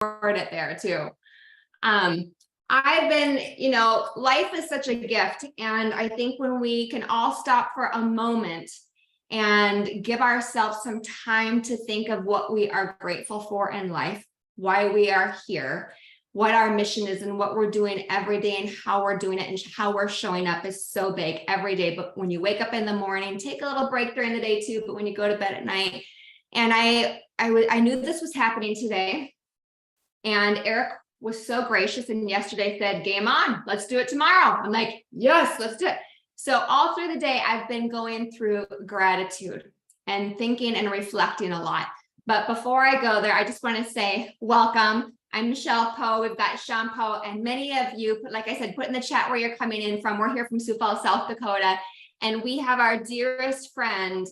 word it there too. I've been, life is such a gift. And I think when we can all stop for a moment and give ourselves some time to think of what we are grateful for in life, why we are here, what our mission is, and what we're doing every day, and how we're doing it, and how we're showing up is so big every day. But when you wake up in the morning, take a little break during the day too, but when you go to bed at night. And I knew this was happening today. And Eric was so gracious and yesterday said, game on, let's do it tomorrow. I'm like, yes, let's do it. So all through the day, I've been going through gratitude and thinking and reflecting a lot. But before I go there, I just want to say welcome. I'm Michelle Poe. We've got Sean Poe, and many of you, like I said, put in the chat where you're coming in from. We're here from Sioux Falls, South Dakota, and we have our dearest friend.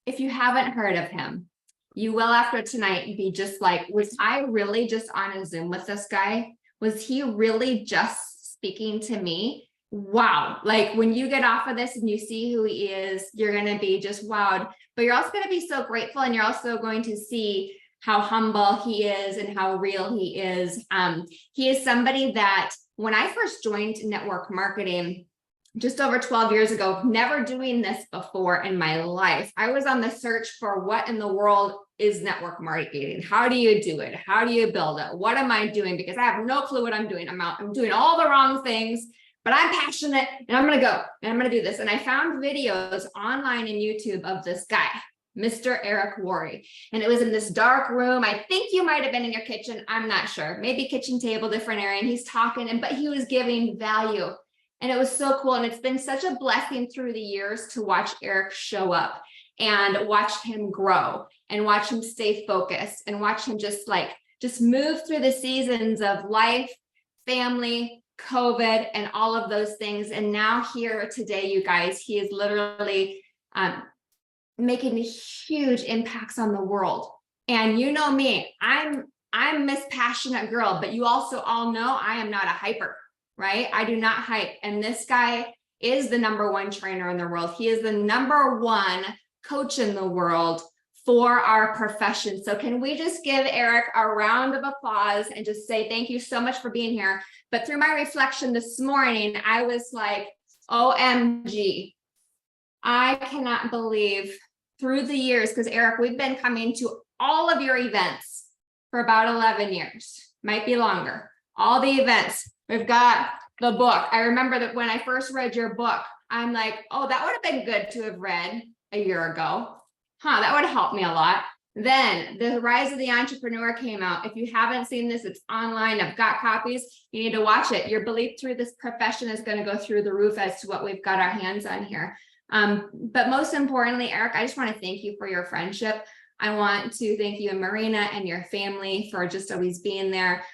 If you haven't heard of him, you will after tonight be just like, was I really just on a Zoom with this guy? Was he really just speaking to me? Wow. Like when you get off of this and you see who he is, you're going to be just wowed, but you're also going to be so grateful. And you're also going to see how humble he is and how real he is. He is somebody that when I first joined network marketing, just over 12 years ago, never doing this before in my life, I was on the search for what in the world is network marketing? How do you do it? How do you build it? What am I doing? Because I have no clue what I'm doing. I'm doing all the wrong things, but I'm passionate and I'm going to go and I'm going to do this. And I found videos online in YouTube of this guy, Mr. Eric Worre. And it was in this dark room. I think you might have been in your kitchen. I'm not sure. Maybe kitchen table, different area. And he's talking, but he was giving value. And it was so cool. And it's been such a blessing through the years to watch Eric show up and watch him grow and watch him stay focused and watch him just move through the seasons of life, family, COVID, and all of those things. And now here today, you guys, he is literally making huge impacts on the world. And you know me, I'm Miss Passionate Girl, but you also all know I am not a hyper. Right? I do not hype. And this guy is the #1 trainer in the world. He is the #1 coach in the world for our profession. So can we just give Eric a round of applause and just say thank you so much for being here. But through my reflection this morning, I was like, OMG, I cannot believe through the years, because Eric, we've been coming to all of your events for about 11 years, might be longer, all the events. We've got the book. I remember that when I first read your book, I'm like, oh, that would have been good to have read a year ago. That would have helped me a lot. Then The Rise of the Entrepreneur came out. If you haven't seen this, it's online. I've got copies. You need to watch it. Your belief through this profession is going to go through the roof as to what we've got our hands on here. But most importantly, Eric, I just want to thank you for your friendship. I want to thank you and Marina and your family for just always being there.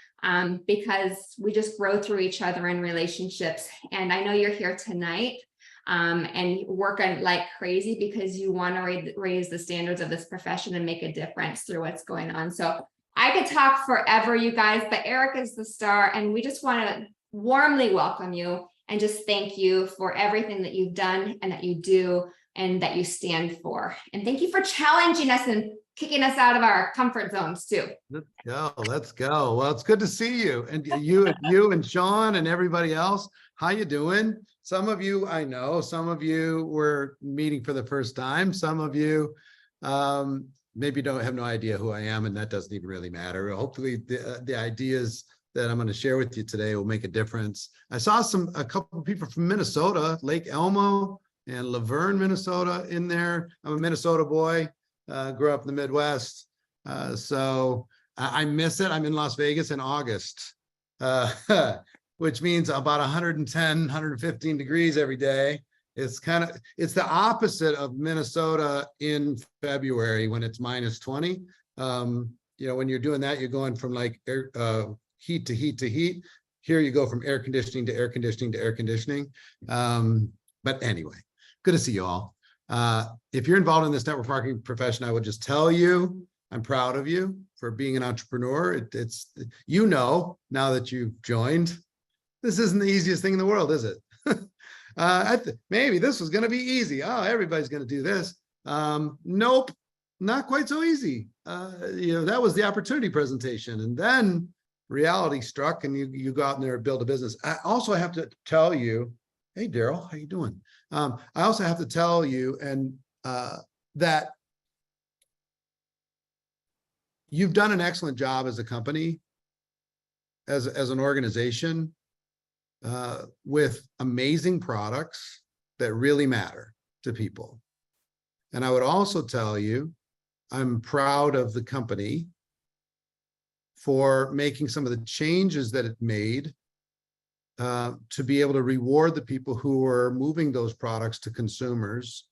Because we just grow through each other in relationships. And I know you're here tonight and working like crazy because you want to raise the standards of this profession and make a difference through what's going on. So I could talk forever, you guys, but Eric is the star, and we just want to warmly welcome you and just thank you for everything that you've done and that you do and that you stand for. And thank you for challenging us and kicking us out of our comfort zones too. Let's go. Well, it's good to see you, and you and Sean and everybody else. How you doing? Some of you I know, some of you were meeting for the first time. Some of you maybe don't have no idea who I am, and that doesn't even really matter. Hopefully the ideas that I'm going to share with you today will make a difference. I saw a couple of people from Minnesota, Lake Elmo and Laverne, Minnesota in there. I'm a Minnesota boy. Grew up in the Midwest, so I miss it. I'm in Las Vegas in August, which means about 110, 115 degrees every day. It's the opposite of Minnesota in February when it's -20. When you're doing that, you're going from like heat to heat to heat. Here you go from air conditioning to air conditioning to air conditioning. But anyway, good to see you all. If you're involved in this network marketing profession, I would just tell you, I'm proud of you for being an entrepreneur. It's now that you've joined, this isn't the easiest thing in the world, is it? Maybe this was going to be easy. Oh, everybody's going to do this. Nope. not quite so easy. That was the opportunity presentation. And then reality struck and you go out in there and build a business. I also have to tell you, hey, Daryl, how you doing? I also have to tell you that you've done an excellent job as a company, as an organization, with amazing products that really matter to people. And I would also tell you, I'm proud of the company for making some of the changes that it made to be able to reward the people who are moving those products to consumers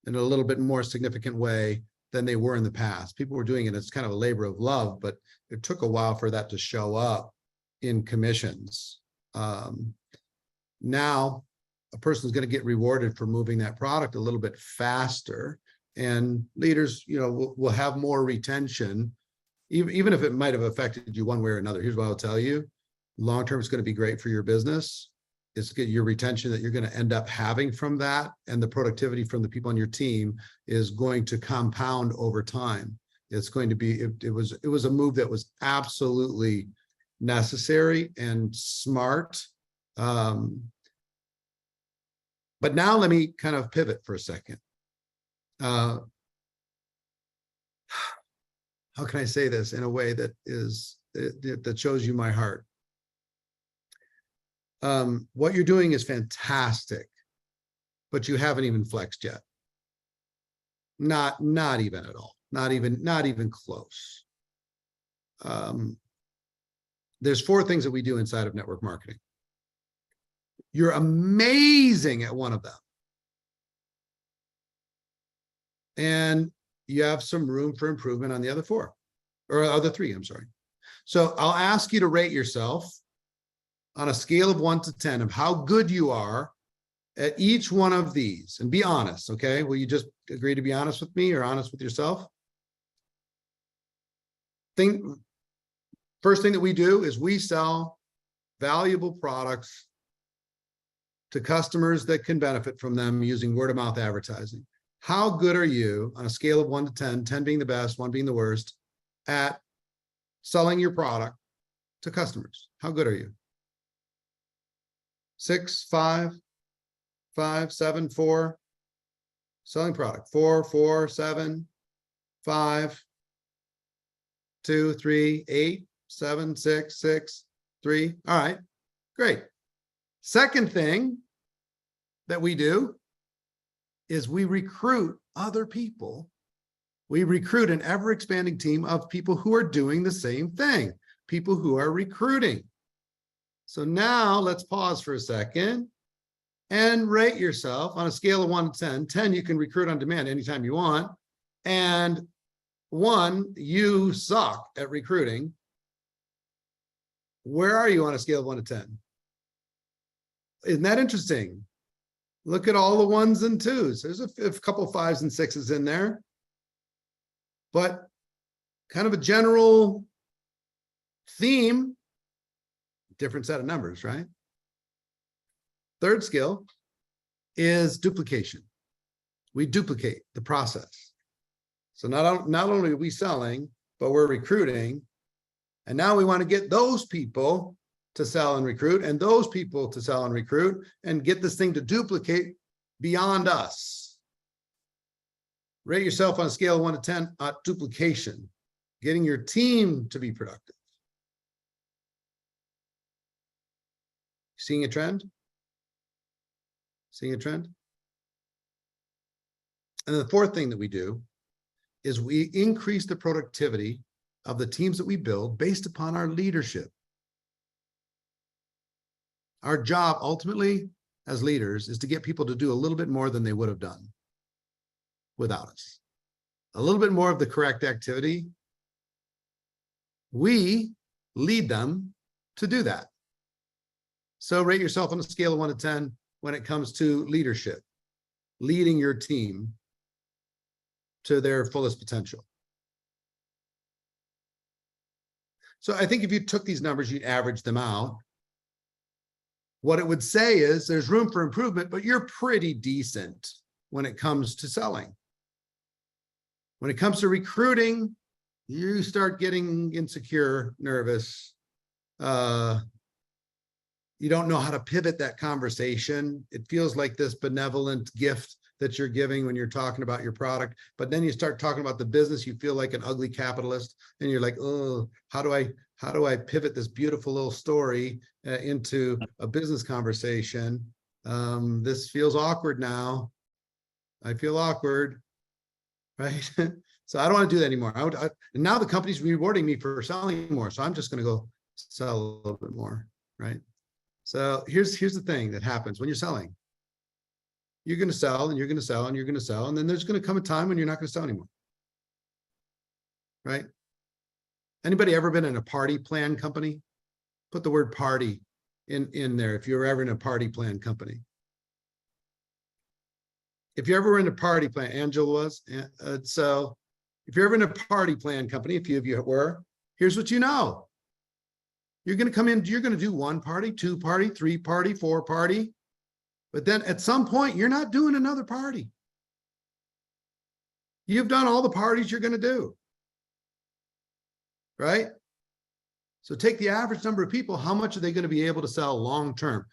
in a little bit more significant way than they were in the past. People were doing it as kind of a labor of love, but it took a while for that to show up in commissions. Now, a person is going to get rewarded for moving that product a little bit faster, and leaders, will have more retention, even if it might have affected you one way or another. Here's what I'll tell you: long term, it's going to be great for your business. It's get your retention that you're going to end up having from that, and the productivity from the people on your team is going to compound over time. It's going to be. It was a move that was absolutely necessary and smart. But now let me kind of pivot for a second. How can I say this in a way that shows you my heart? What you're doing is fantastic, but you haven't even flexed yet. Not even at all. Not even close. There's 4 things that we do inside of network marketing. You're amazing at one of them. And you have some room for improvement on the other 4, or other 3, I'm sorry. So I'll ask you to rate yourself on a scale of 1 to 10 of how good you are at each one of these, and be honest, okay? Will you just agree to be honest with me or honest with yourself? First thing that we do is we sell valuable products to customers that can benefit from them using word of mouth advertising. How good are you on a scale of 1 to 10, 10 being the best, 1 being the worst, at selling your product to customers? How good are you? 6, 5, 5, 7, 4. Selling product. 4, 4, 7, 5, 2, 3, 8, 7, 6, 6, 3. All right, great. Second thing that we do is we recruit other people. We recruit an ever-expanding team of people who are doing the same thing, people who are recruiting. So now let's pause for a second and rate yourself on a scale of 1 to 10. 10, you can recruit on demand anytime you want. And 1, you suck at recruiting. Where are you on a scale of 1 to 10? Isn't that interesting? Look at all the 1s and 2s. There's a couple 5s and 6s in there, but kind of a general theme, different set of numbers, right? Third skill is duplication. We duplicate the process. So not only are we selling, but we're recruiting. And now we want to get those people to sell and recruit, and those people to sell and recruit, and get this thing to duplicate beyond us. Rate yourself on a scale of 1 to 10 at duplication, getting your team to be productive. Seeing a trend? Seeing a trend? And the 4th thing that we do is we increase the productivity of the teams that we build based upon our leadership. Our job ultimately as leaders is to get people to do a little bit more than they would have done without us. A little bit more of the correct activity. We lead them to do that. So rate yourself on a scale of 1 to 10 when it comes to leadership, leading your team to their fullest potential. So I think if you took these numbers, you'd average them out. What it would say is there's room for improvement, but you're pretty decent when it comes to selling. When it comes to recruiting, you start getting insecure, nervous. You don't know how to pivot that conversation. It feels like this benevolent gift that you're giving when you're talking about your product, but then you start talking about the business, you feel like an ugly capitalist, and you're like, oh, how do I pivot this beautiful little story into a business conversation? This feels awkward now. I feel awkward, right? So I don't want to do that anymore. And now the company's rewarding me for selling more, so I'm just going to go sell a little bit more, right? So here's the thing that happens when you're selling. You're going to sell and you're going to sell and you're going to sell. And then there's going to come a time when you're not going to sell anymore. Right? Anybody ever been in a party plan company? Put the word party in there if you're ever in a party plan company. If you're ever in a party plan, Angela was. So if you're ever in a party plan company, a few of you were, here's what you know. You're going to come in, you're going to do 1 party, 2 party, 3 party, 4 party. But then at some point, you're not doing another party. You've done all the parties you're going to do. Right? So take the average number of people, how much are they going to be able to sell long term?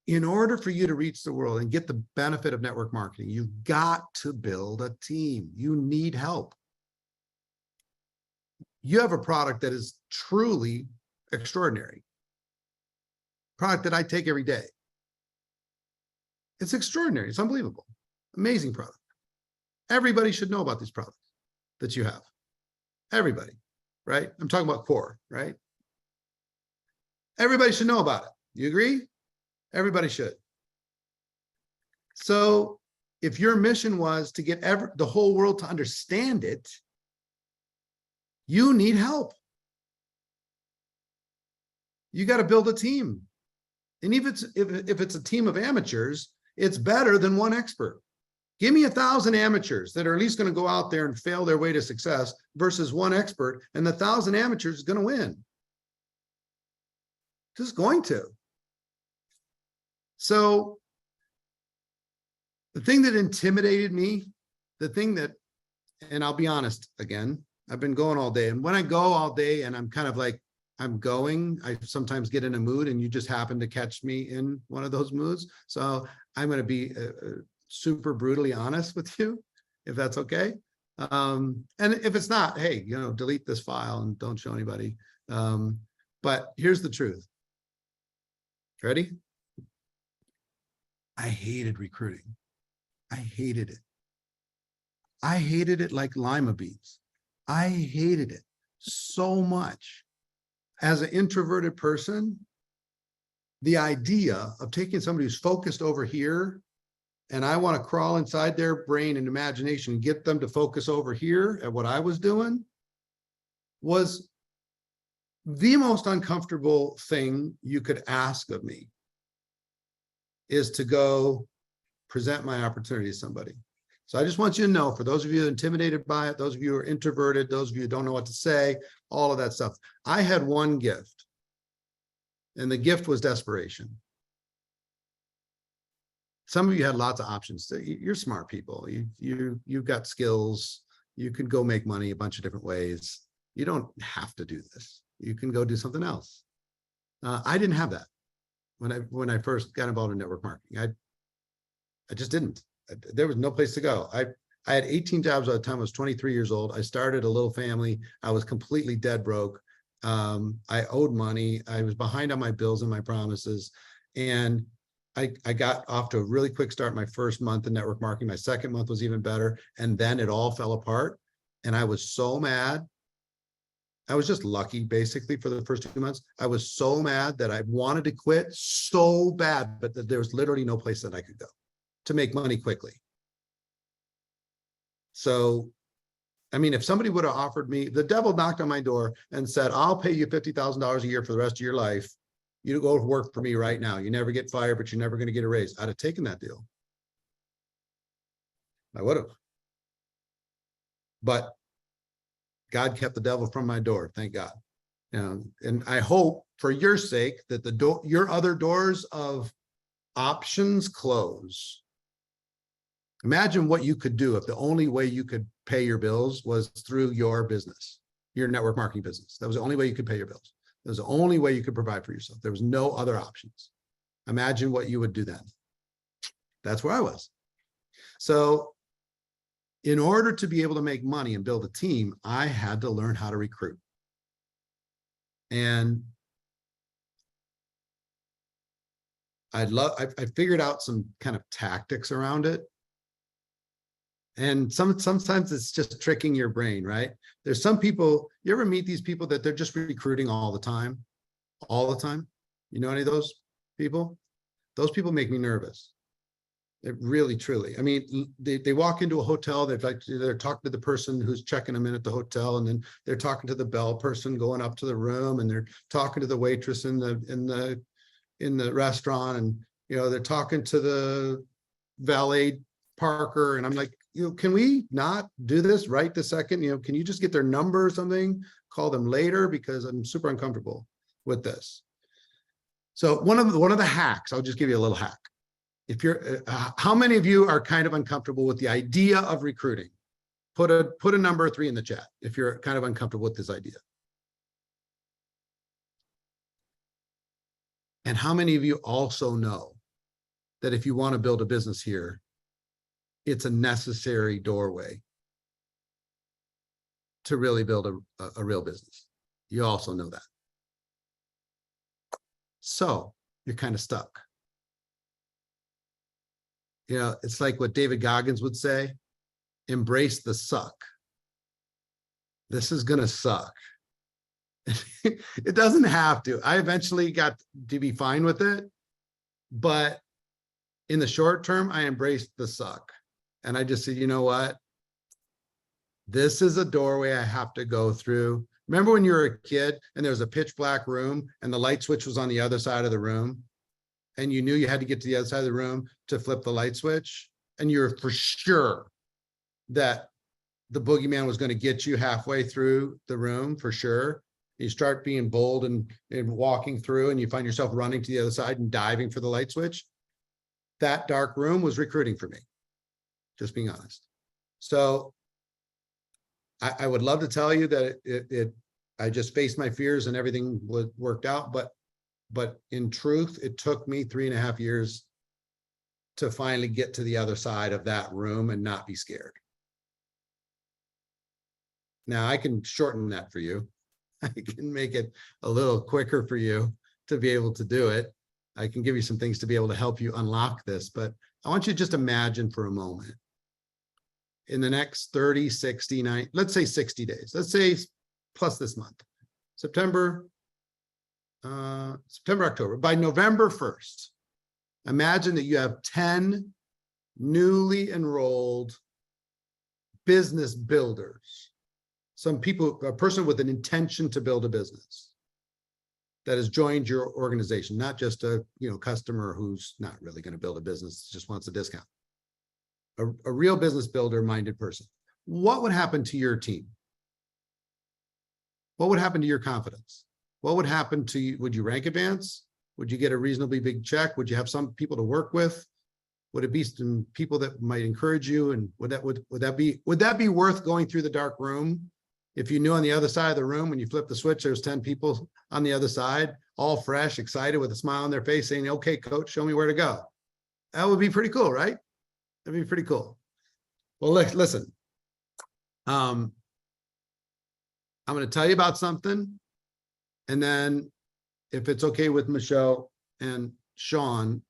In order for you to reach the world and get the benefit of network marketing, you've got to build a team. You need help. You have a product that is truly extraordinary. Product that I take every day. It's extraordinary. It's unbelievable. Amazing product. Everybody should know about these products that you have. Everybody, right? I'm talking about core, right? Everybody should know about it. You agree? Everybody should. So if your mission was to get the whole world to understand it, you need help. You got to build a team. And if it's a team of amateurs, it's better than 1 expert. Give me 1,000 amateurs that are at least going to go out there and fail their way to success versus 1 expert, and the 1,000 amateurs is going to win. Just going to. So the thing that intimidated me, and I'll be honest again, I've been going all day, and when I go all day and I'm kind of like, I'm going, I sometimes get in a mood, and you just happen to catch me in one of those moods. So I'm going to be super brutally honest with you, if that's okay. And if it's not, hey, delete this file and don't show anybody. But here's the truth. Ready? I hated recruiting. I hated it. I hated it like lima beans. I hated it so much. As an introverted person, the idea of taking somebody who's focused over here, and I want to crawl inside their brain and imagination and get them to focus over here at what I was doing, was the most uncomfortable thing you could ask of me, is to go present my opportunity to somebody. So I just want you to know, for those of you intimidated by it, those of you who are introverted, those of you who don't know what to say, all of that stuff. I had 1 gift, and the gift was desperation. Some of you had lots of options. You're smart people. You've got skills. You can go make money a bunch of different ways. You don't have to do this. You can go do something else. I didn't have that when I first got involved in network marketing. I just didn't. There was no place to go. I had 18 jobs by the time I was 23 years old. I started a little family. I was completely dead broke. I owed money. I was behind on my bills and my promises. And I got off to a really quick start my first month in network marketing. My second month was even better. And then it all fell apart. And I was so mad. I was just lucky, basically, for the first 2 months. I was so mad that I wanted to quit so bad, but there was literally no place that I could go to make money quickly. So, I mean, if somebody would have offered me, the devil knocked on my door and said, I'll pay you $50,000 a year for the rest of your life. You go work for me right now. You never get fired, but you're never going to get a raise. I'd have taken that deal. I would have. But God kept the devil from my door. Thank God. And I hope for your sake that your other doors of options close. Imagine what you could do if the only way you could pay your bills was through your business, your network marketing business. That was the only way you could pay your bills. That was the only way you could provide for yourself. There was no other options. Imagine what you would do then. That's where I was. So in order to be able to make money and build a team, I had to learn how to recruit. And I figured out some kind of tactics around it. And sometimes it's just tricking your brain, right? There's some people, you ever meet these people that they're just recruiting all the time? All the time? You know any of those people? Those people make me nervous. It really, truly. I mean, they walk into a hotel, they're talking to the person who's checking them in at the hotel, and then they're talking to the bell person going up to the room, and they're talking to the waitress in the restaurant, and they're talking to the valet parker, and I'm like, can we not do this right this second? Can you just get their number or something, call them later, because I'm super uncomfortable with this. So one of the hacks, I'll just give you a little hack. If you're, how many of you are kind of uncomfortable with the idea of recruiting? Put a number 3 in the chat if you're kind of uncomfortable with this idea. And how many of you also know that if you want to build a business here, it's a necessary doorway to really build a real business? You also know that. So you're kind of stuck. It's like what David Goggins would say, embrace the suck. This is going to suck. It doesn't have to. I eventually got to be fine with it, but in the short term, I embraced the suck. And I just said, you know what? This is a doorway I have to go through. Remember when you were a kid and there was a pitch black room and the light switch was on the other side of the room? And you knew you had to get to the other side of the room to flip the light switch, and you're for sure that the boogeyman was going to get you halfway through the room, for sure. You start being bold and walking through, and you find yourself running to the other side and diving for the light switch. That dark room was recruiting for me, just being honest. So I would love to tell you that I just faced my fears and everything worked out, but in truth, it took me 3.5 years to finally get to the other side of that room and not be scared. Now I can shorten that for you. I can make it a little quicker for you to be able to do it. I can give you some things to be able to help you unlock this, but I want you to just imagine for a moment, in the next 30, 60, 90, let's say 60 days, let's say plus this month, September, October, by November 1st, imagine that you have 10 newly enrolled business builders, some people, a person with an intention to build a business that has joined your organization, not just a customer who's not really going to build a business, just wants a discount. A real business builder minded person. What would happen to your team? What would happen to your confidence? What would happen to you? Would you rank advance? Would you get a reasonably big check? Would you have some people to work with? Would it be some people that might encourage you? And would that be worth going through the dark room if you knew on the other side of the room when you flip the switch, there's 10 people on the other side, all fresh, excited with a smile on their face saying, okay, coach, show me where to go. That would be pretty cool, right? That'd be pretty cool. Well, listen, I'm going to tell you about something. And then if it's okay with Michelle and Sean,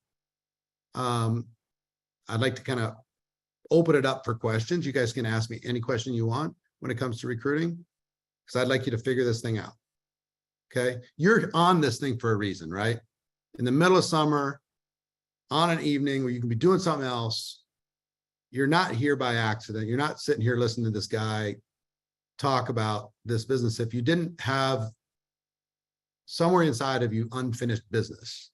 I'd like to kind of open it up for questions. You guys can ask me any question you want when it comes to recruiting, because I'd like you to figure this thing out. Okay. You're on this thing for a reason, right? In the middle of summer, on an evening where you can be doing something else. You're not here by accident. You're not sitting here listening to this guy talk about this business if you didn't have somewhere inside of you unfinished business,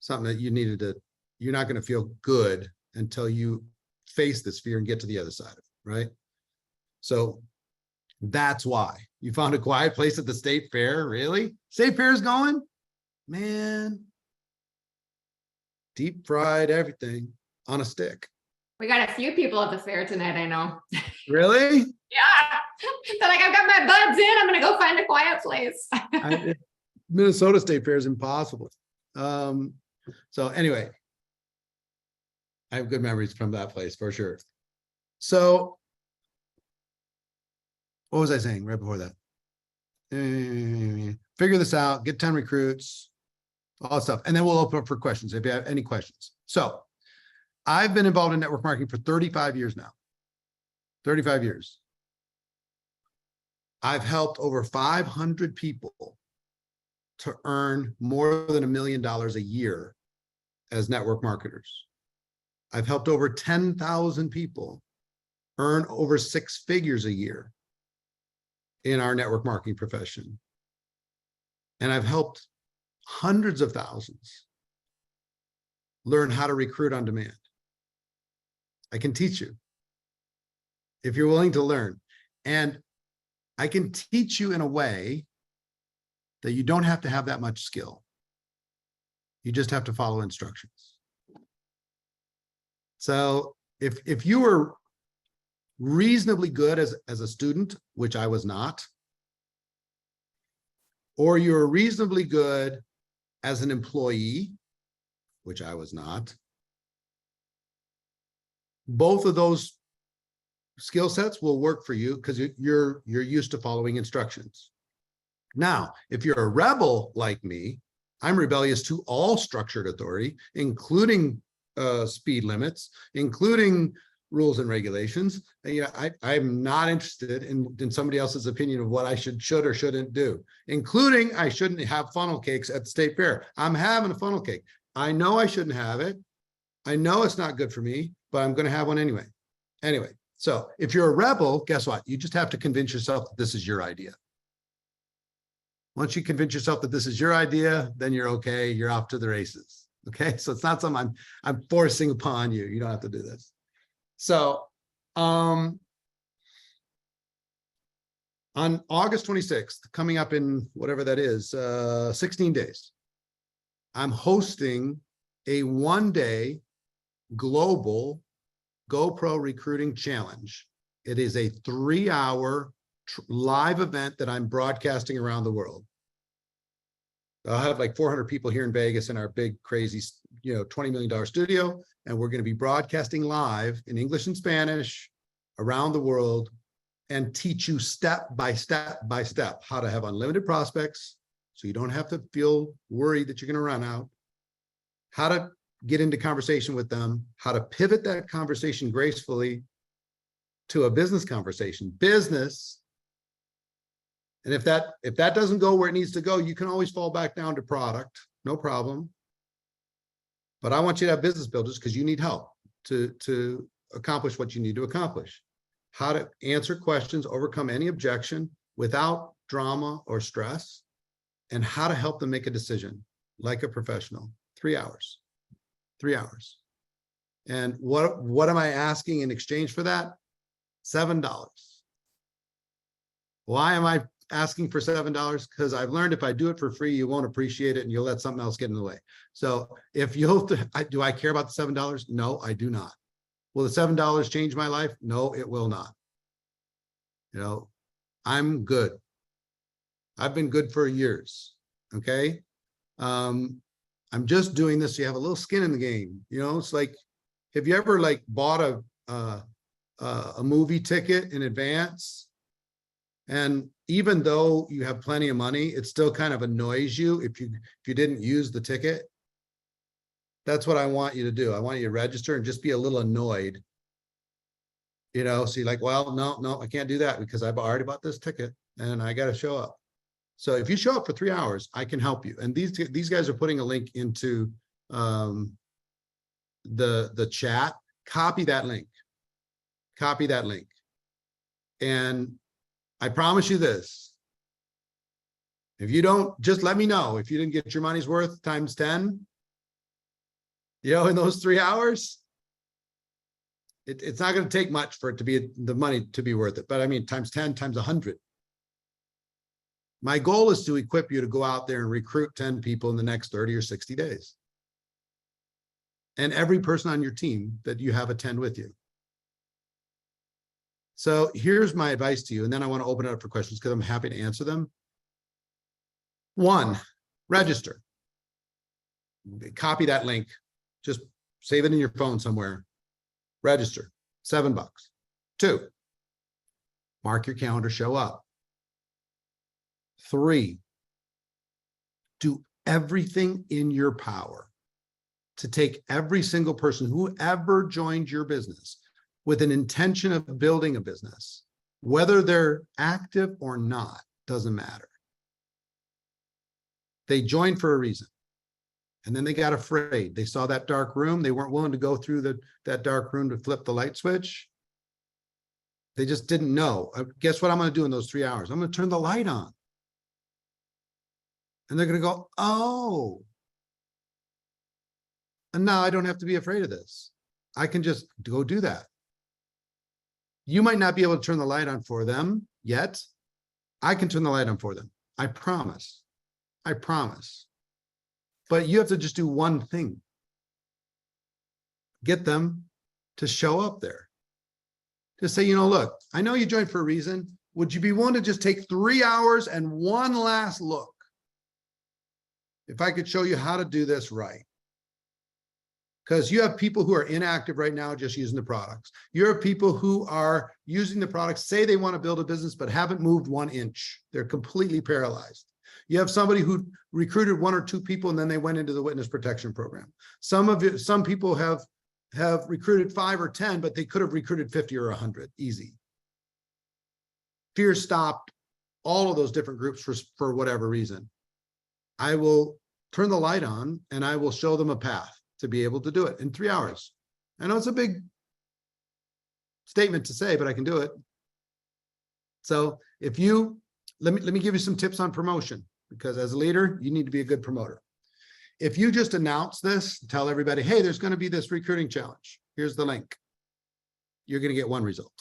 something that you needed to, you're not going to feel good until you face this fear and get to the other side of it, right? So that's why you found a quiet place at the state fair. Really? State fair is going, man, deep fried everything on a stick. We got a few people at the fair tonight, I know. Really? Yeah. They're like, I've got my buds in. I'm gonna go find a quiet place. Minnesota State Fair is impossible. So anyway, I have good memories from that place for sure. So what was I saying right before that? Figure this out, get 10 recruits, all that stuff. And then we'll open up for questions if you have any questions. So I've been involved in network marketing for 35 years now. 35 years. I've helped over 500 people to earn more than $1 million a year as network marketers. I've helped over 10,000 people earn over 6 figures a year in our network marketing profession. And I've helped hundreds of thousands learn how to recruit on demand. I can teach you if you're willing to learn. And I can teach you in a way that you don't have to have that much skill. You just have to follow instructions. So if you were reasonably good as a student, which I was not, or you're reasonably good as an employee, which I was not, both of those skill sets will work for you because you're used to following instructions. Now, if you're a rebel like me, I'm rebellious to all structured authority, including speed limits, including rules and regulations. I'm not interested in somebody else's opinion of what I should or shouldn't do, including I shouldn't have funnel cakes at the state fair. I'm having a funnel cake. I know I shouldn't have it. I know it's not good for me, but I'm going to have one anyway. Anyway, so if you're a rebel, guess what? You just have to convince yourself that this is your idea. Once you convince yourself that this is your idea, then you're okay. You're off to the races. Okay, so it's not something I'm forcing upon you. You don't have to do this. So on August 26th, coming up in whatever that is, 16 days, I'm hosting a one-day global GoPro recruiting challenge. It is a 3-hour live event that I'm broadcasting around the world. I'll have like 400 people here in Vegas in our big, crazy, $20 million studio. And we're going to be broadcasting live in English and Spanish around the world and teach you step by step how to have unlimited prospects. So you don't have to feel worried that you're going to run out, how to get into conversation with them, how to pivot that conversation gracefully to a business conversation, And if that doesn't go where it needs to go, you can always fall back down to product, no problem. But I want you to have business builders because you need help to accomplish what you need to accomplish. How to answer questions, overcome any objection without drama or stress, and how to help them make a decision like a professional. 3 hours. 3 hours. And what am I asking in exchange for that? $7. Why am I asking for $7? Because I've learned if I do it for free, you won't appreciate it and you'll let something else get in the way. So if do I care about the $7? No, I do not. Will the $7 change my life? No, it will not. I'm good. I've been good for years. Okay. I'm just doing this so you have a little skin in the game. It's like, have you ever bought a movie ticket in advance? And even though you have plenty of money, it still kind of annoys you if you didn't use the ticket. That's what I want you to do. I want you to register and just be a little annoyed. So you're like, well, no, I can't do that because I've already bought this ticket and I got to show up. So if you show up for 3 hours, I can help you. And these guys are putting a link into the chat. Copy that link. Copy that link. And I promise you this. If you don't, just let me know. If you didn't get your money's worth times 10, in those 3 hours, it's not going to take much for it to be the money to be worth it. But I mean, times 10, times 100. My goal is to equip you to go out there and recruit 10 people in the next 30 or 60 days. and every person on your team that you have attend with you. So here's my advice to you, and then I want to open it up for questions because I'm happy to answer them. 1, register. Copy that link. Just save it in your phone somewhere. Register. $7. 2, mark your calendar, show up. 3, do everything in your power to take every single person who ever joined your business with an intention of building a business, whether they're active or not, doesn't matter. They joined for a reason. And then they got afraid. They saw that dark room. They weren't willing to go through that dark room to flip the light switch. They just didn't know. Guess what I'm going to do in those 3 hours? I'm going to turn the light on. And they're going to go, oh. And now I don't have to be afraid of this. I can just go do that. You might not be able to turn the light on for them yet. I can turn the light on for them. I promise. I promise. But you have to just do one thing. Get them to show up there. Just say, you know, look, I know you joined for a reason. Would you be willing to just take 3 hours and one last look? If I could show you how to do this right. Because you have people who are inactive right now, just using the products. You have people who are using the products, say they want to build a business, but haven't moved 1 inch. They're completely paralyzed. You have somebody who recruited 1 or 2 people and then they went into the witness protection program. Some people have recruited 5 or 10, but they could have recruited 50 or 100, easy. Fear stopped all of those different groups for whatever reason. I will turn the light on and I will show them a path to be able to do it in 3 hours. I know it's a big statement to say, but I can do it. So if you, let me give you some tips on promotion, because as a leader, you need to be a good promoter. If you just announce this, tell everybody, hey, there's going to be this recruiting challenge. Here's the link. You're going to get 1 result.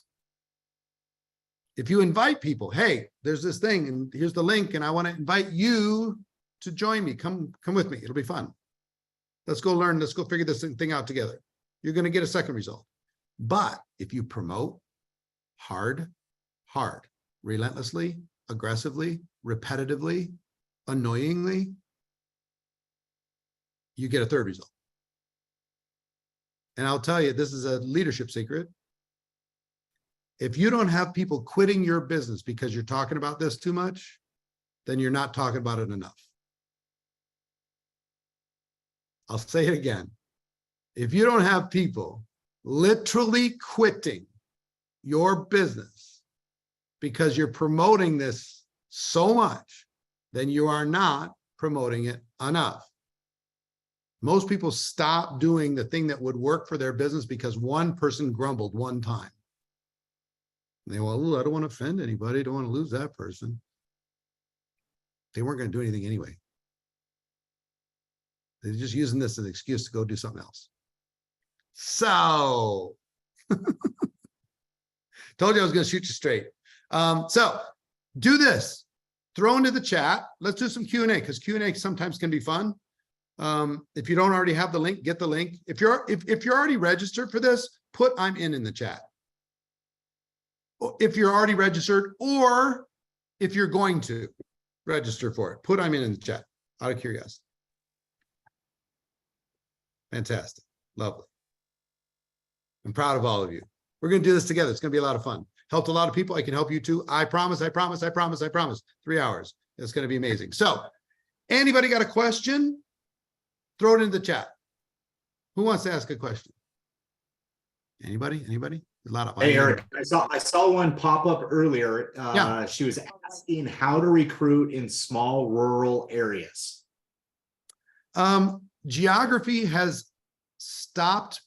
If you invite people, hey, there's this thing and here's the link and I want to invite you to join me. Come with me. It'll be fun. Let's go learn. Let's go figure this thing out together. You're going to get a 2nd result. But if you promote hard, relentlessly, aggressively, repetitively, annoyingly, you get a 3rd result. And I'll tell you, this is a leadership secret. If you don't have people quitting your business because you're talking about this too much, then you're not talking about it enough. I'll say it again. If you don't have people literally quitting your business because you're promoting this so much, then you are not promoting it enough. Most people stop doing the thing that would work for their business because one person grumbled one time. And they go, well, I don't want to offend anybody. I don't want to lose that person. They weren't going to do anything anyway. They're just using this as an excuse to go do something else. So, told you I was going to shoot you straight. So do this. Throw into the chat. Let's do some Q&A, because Q&A sometimes can be fun. If you don't already have the link, get the link. If you're already registered for this, put I'm in the chat. If you're already registered, or if you're going to register for it, put I'm in the chat, out of curiosity. Fantastic. Lovely. I'm proud of all of you. We're going to do this together. It's going to be a lot of fun. Helped a lot of people. I can help you too. I promise, I promise, I promise, I promise. 3 hours. It's going to be amazing. So anybody got a question? Throw it in the chat. Who wants to ask a question? Anybody? Anybody? A lot of. Hey, Eric, I saw one pop up earlier. Yeah. She was asking how to recruit in small rural areas. Geography has stopped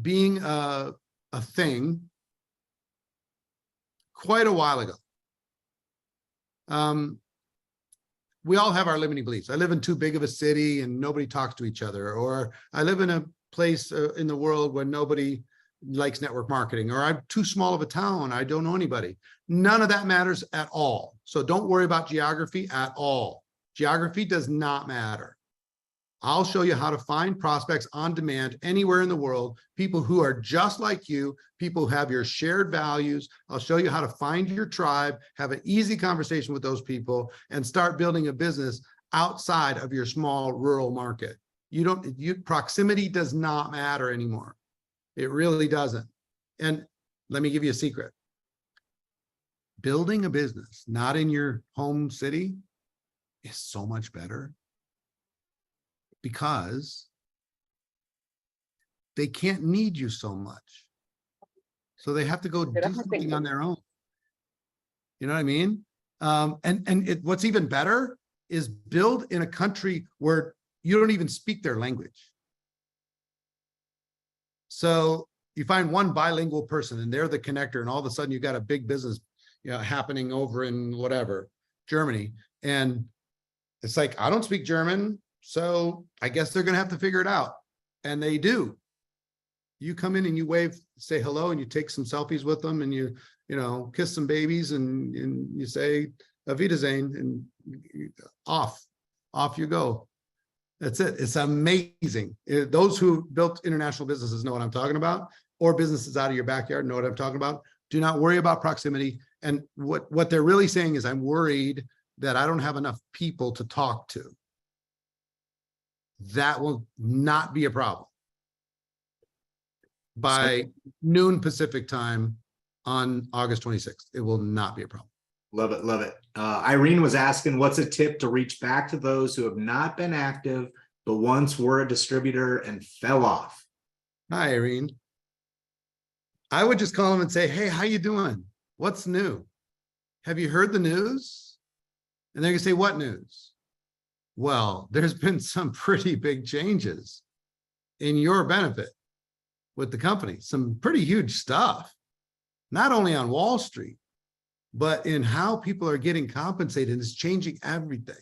being a thing quite a while ago. We all have our limiting beliefs. I live in too big of a city and nobody talks to each other, or I live in a place in the world where nobody likes network marketing, or I'm too small of a town. I don't know anybody. None of that matters at all. So don't worry about geography at all. Geography does not matter. I'll show you how to find prospects on demand anywhere in the world, people who are just like you, people who have your shared values. I'll show you how to find your tribe, have an easy conversation with those people, and start building a business outside of your small rural market. Proximity does not matter anymore. It really doesn't. And let me give you a secret. Building a business, not in your home city, is so much better because they can't need you so much. So they have to go do something on their own. You know what I mean? What's even better is build in a country where you don't even speak their language. So you find one bilingual person and they're the connector, and all of a sudden you got a big business, happening over in whatever, Germany. And it's like, I don't speak German, so I guess they're going to have to figure it out. And they do. You come in and you wave, say hello, and you take some selfies with them, and you kiss some babies, and you say Auf Wiedersehen, and off you go. That's it. It's amazing. Those who built international businesses know what I'm talking about, or businesses out of your backyard know what I'm talking about. Do not worry about proximity. And what they're really saying is, I'm worried that I don't have enough people to talk to. That will not be a problem. By noon Pacific time on August 26th, it will not be a problem. Love it. Love it. Irene was asking, what's a tip to reach back to those who have not been active, but once were a distributor and fell off? Hi, Irene. I would just call them and say, hey, how you doing? What's new? Have you heard the news? And they're going to say, what news? Well, there's been some pretty big changes in your benefit with the company, some pretty huge stuff, not only on Wall Street, but in how people are getting compensated. It's changing everything.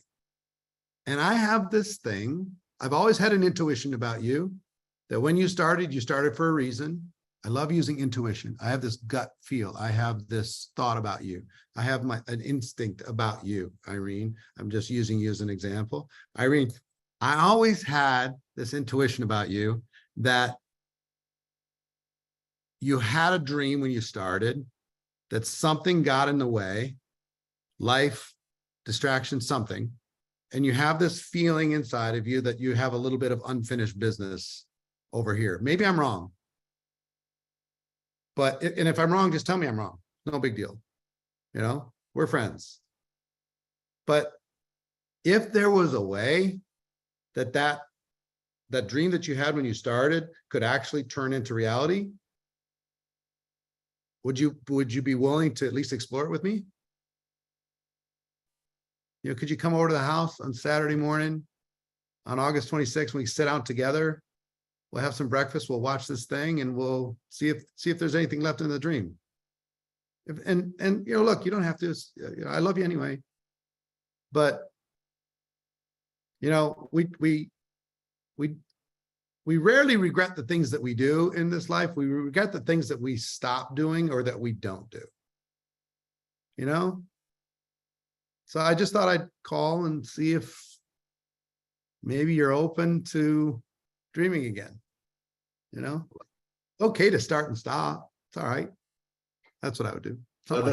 And I have this thing, I've always had an intuition about you, that when you started for a reason. I love using intuition. I have this gut feel. I have this thought about you. I have an instinct about you, Irene. I'm just using you as an example. Irene, I always had this intuition about you that you had a dream when you started, that something got in the way, life, distraction, something, and you have this feeling inside of you that you have a little bit of unfinished business over here. Maybe I'm wrong. But, and if I'm wrong, just tell me I'm wrong. No big deal. We're friends. But if there was a way that dream that you had when you started could actually turn into reality, would you be willing to at least explore it with me? Could you come over to the house on Saturday morning on August 26th when we sit down together? We'll have some breakfast, we'll watch this thing, and we'll see if there's anything left in the dream. And look, you don't have to, I love you anyway. But we rarely regret the things that we do in this life. We regret the things that we stop doing or that we don't do. So I just thought I'd call and see if maybe you're open to dreaming again. Okay to start and stop. It's all right. That's what I would do. Love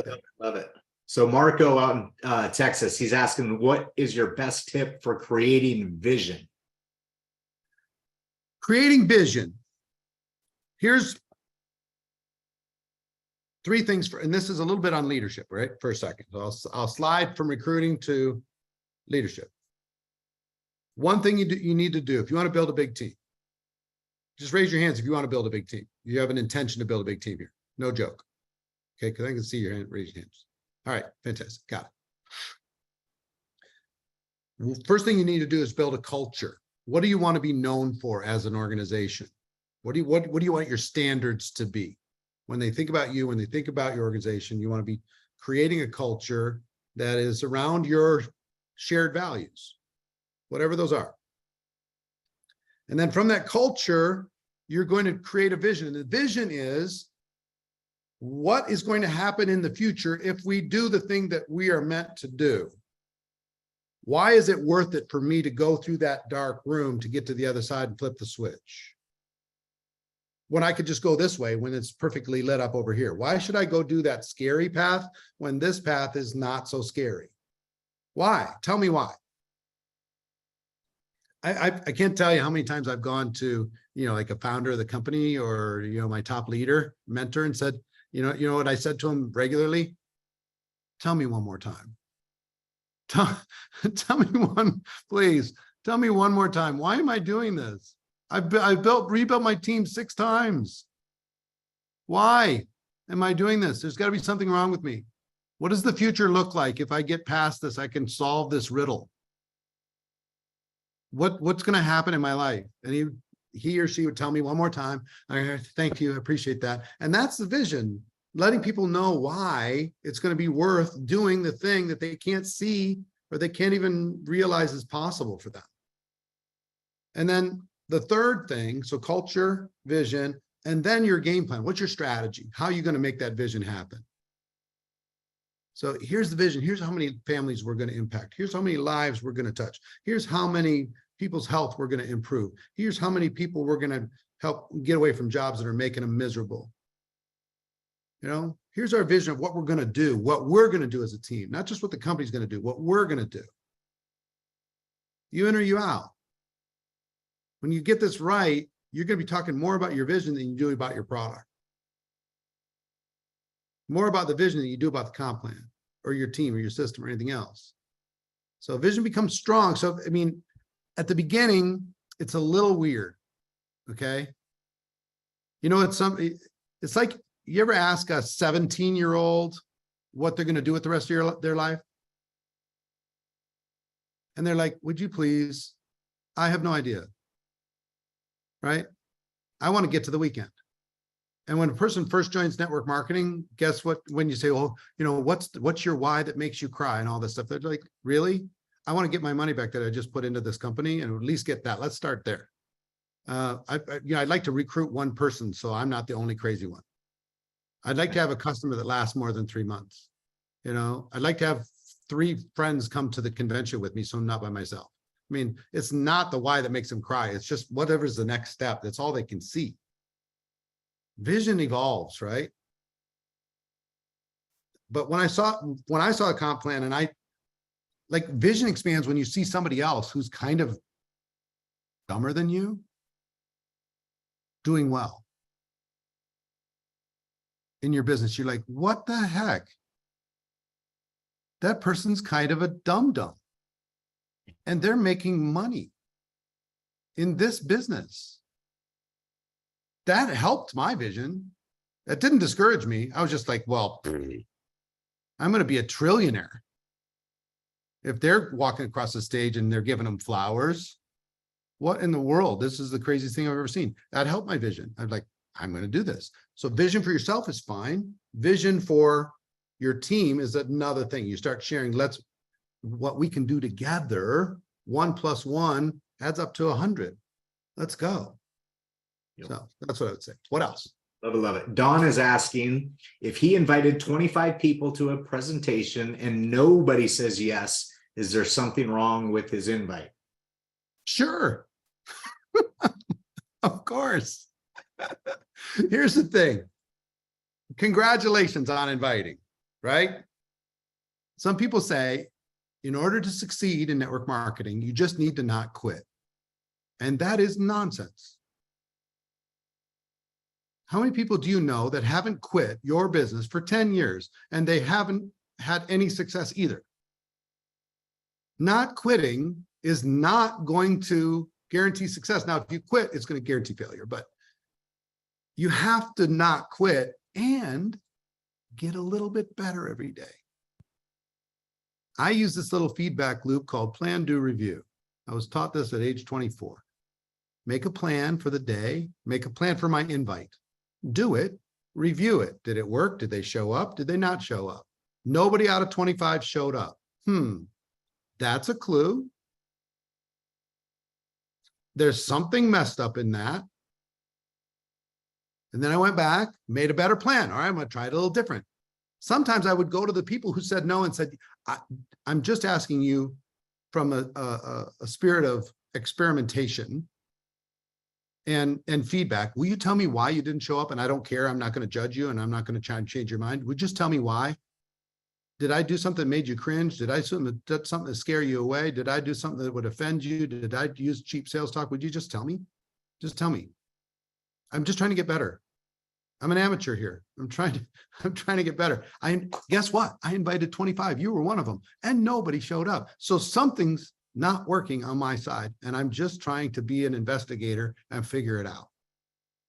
it. So Marco out in Texas, he's asking, what is your best tip for creating vision? Creating vision. Here's 3 things and this is a little bit on leadership, right? For a second. So I'll slide from recruiting to leadership. One thing you need to do if you want to build a big team. Just raise your hands if you want to build a big team. You have an intention to build a big team here. No joke. Okay, because I can see your hand, raise your hands. All right, fantastic. Got it. First thing you need to do is build a culture. What do you want to be known for as an organization? What do you want your standards to be? When they think about you, when they think about your organization, you want to be creating a culture that is around your shared values, whatever those are. And then from that culture, you're going to create a vision. And the vision is what is going to happen in the future if we do the thing that we are meant to do. Why is it worth it for me to go through that dark room to get to the other side and flip the switch? When I could just go this way when it's perfectly lit up over here. Why should I go do that scary path when this path is not so scary? Why? Tell me why. I can't tell you how many times I've gone to, like a founder of the company or, my top leader, mentor, and said, you know what I said to him regularly? Tell me one more time. Tell me one, please. Tell me one more time. Why am I doing this? I've rebuilt my team 6 times. Why am I doing this? There's got to be something wrong with me. What does the future look like if I get past this? I can solve this riddle. What's going to happen in my life? And he or she would tell me one more time. Thank you. I appreciate that. And that's the vision. Letting people know why it's going to be worth doing the thing that they can't see or they can't even realize is possible for them. And then the third thing, so culture, vision, and then your game plan. What's your strategy? How are you going to make that vision happen? So here's the vision. Here's how many families we're going to impact. Here's how many lives we're going to touch. Here's how many people's health we're going to improve. Here's how many people we're going to help get away from jobs that are making them miserable. Here's our vision of what we're going to do, what we're going to do as a team, not just what the company's going to do, what we're going to do. You in or you out. When you get this right, you're going to be talking more about your vision than you do about your product. More about the vision than you do about the comp plan or your team or your system or anything else. So vision becomes strong. So, at the beginning, it's a little weird. Okay. It's like, you ever ask a 17-year-old what they're going to do with the rest of their life? And they're like, would you please? I have no idea. Right? I want to get to the weekend. And when a person first joins network marketing, guess what? When you say, well, what's your why that makes you cry and all this stuff? They're like, really? I want to get my money back that I just put into this company and at least get that. Let's start there. I'd like to recruit one person, so I'm not the only crazy one. I'd like to have a customer that lasts more than 3 months. I'd like to have 3 friends come to the convention with me, so I'm not by myself. It's not the why that makes them cry. It's just whatever's the next step. That's all they can see. Vision evolves, right? But when I saw a comp plan, and vision expands when you see somebody else who's kind of dumber than you doing well in your business. You're like, what the heck? That person's kind of a dum-dum. And they're making money in this business. That helped my vision. That didn't discourage me. I was just like, well, I'm going to be a trillionaire. If they're walking across the stage and they're giving them flowers, what in the world? This is the craziest thing I've ever seen. That helped my vision. I'm like, I'm going to do this. So vision for yourself is fine. Vision for your team is another thing. You start sharing, what we can do together. 1 + 1 adds up to 100. Let's go. Yep. So that's what I would say. What else? Love it. Don is asking if he invited 25 people to a presentation and nobody says yes, is there something wrong with his invite? Sure. Of course. Here's the thing. Congratulations on inviting, right? Some people say, in order to succeed in network marketing, you just need to not quit. And that is nonsense. How many people do you know that haven't quit your business for 10 years and they haven't had any success either? Not quitting is not going to guarantee success. Now, if you quit, it's going to guarantee failure, but you have to not quit and get a little bit better every day. I use this little feedback loop called plan, do, review. I was taught this at age 24. Make a plan for the day, make a plan for my invite, do it, review it. Did it work? Did they show up? Did they not show up? Nobody out of 25 showed up. That's a clue. There's something messed up in that. And then I went back, made a better plan. All right, I'm going to try it a little different. Sometimes I would go to the people who said no and said, I'm just asking you from a spirit of experimentation and feedback. Will you tell me why you didn't show up? And I don't care. I'm not going to judge you, and I'm not going to try and change your mind. Would you just tell me why? Did I do something that made you cringe? Did I something that scare you away? Did I do something that would offend you? Did I use cheap sales talk? Would you just tell me? Just tell me. I'm just trying to get better. I'm an amateur here. I'm trying to get better. Guess what? I invited 25. You were one of them, and nobody showed up. So something's not working on my side, and I'm just trying to be an investigator and figure it out.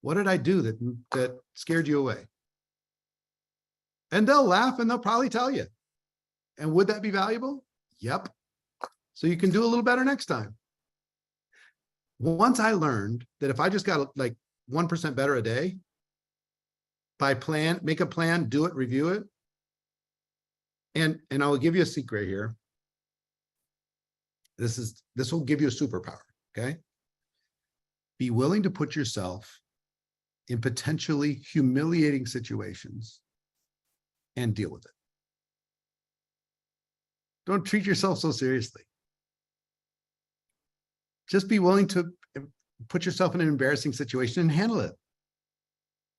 What did I do that scared you away? And they'll laugh and they'll probably tell you. And would that be valuable? Yep. So you can do a little better next time. Once I learned that if I just got like 1% better a day, make a plan, do it, review it. And I'll give you a secret here. This will give you a superpower, okay? Be willing to put yourself in potentially humiliating situations and deal with it. Don't treat yourself so seriously. Just be willing to put yourself in an embarrassing situation and handle it.